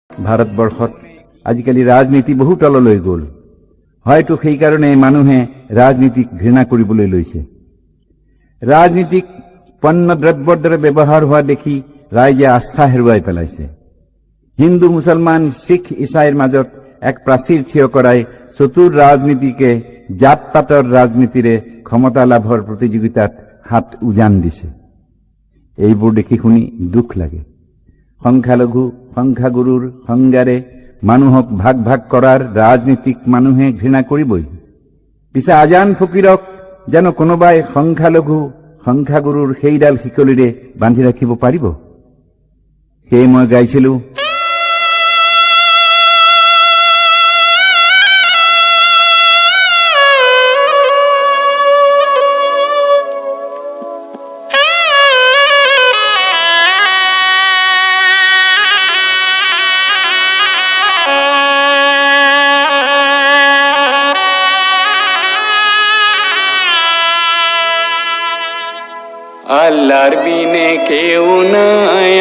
ভাৰতবৰ্ষত আজিকালি ৰাজনীতি বহু তললৈ গ'ল। হয়তো সেই কাৰণে মানুহে ৰাজনীতিক ঘৃণা কৰিবলৈ লৈছে। ৰাজনীতিক পণ্য দ্ৰব্যৰ দৰে ব্যৱহাৰ হোৱা দেখি ৰাইজে আস্থা হেৰুৱাই পেলাইছে। হিন্দু, মুছলমান, শিখ, ইছাইৰ মাজত এক প্ৰাচীৰ থিয় কৰাই চতুৰ ৰাজনীতিকে জাত পাতৰ ৰাজনীতিৰে ক্ষমতা লাভৰ প্ৰতিযোগিতাত হাত উজান দিছে। এইবোৰ দেখি শুনি দুখ লাগে। সংখ্যালঘু সংখ্যাগুৰুৰ সংজ্ঞাৰে মানুহক ভাগ ভাগ কৰাৰ ৰাজনীতিক মানুহে ঘৃণা কৰিবই। পিছে আজান ফকীৰক জানো কোনোবাই সংখ্যালঘু সংখ্যাগুৰুৰ সেইডাল শিকলিৰে বান্ধি ৰাখিব পাৰিব? সেয়ে মই গাইছিলো, আল্লাহর বিনে কেউ নাই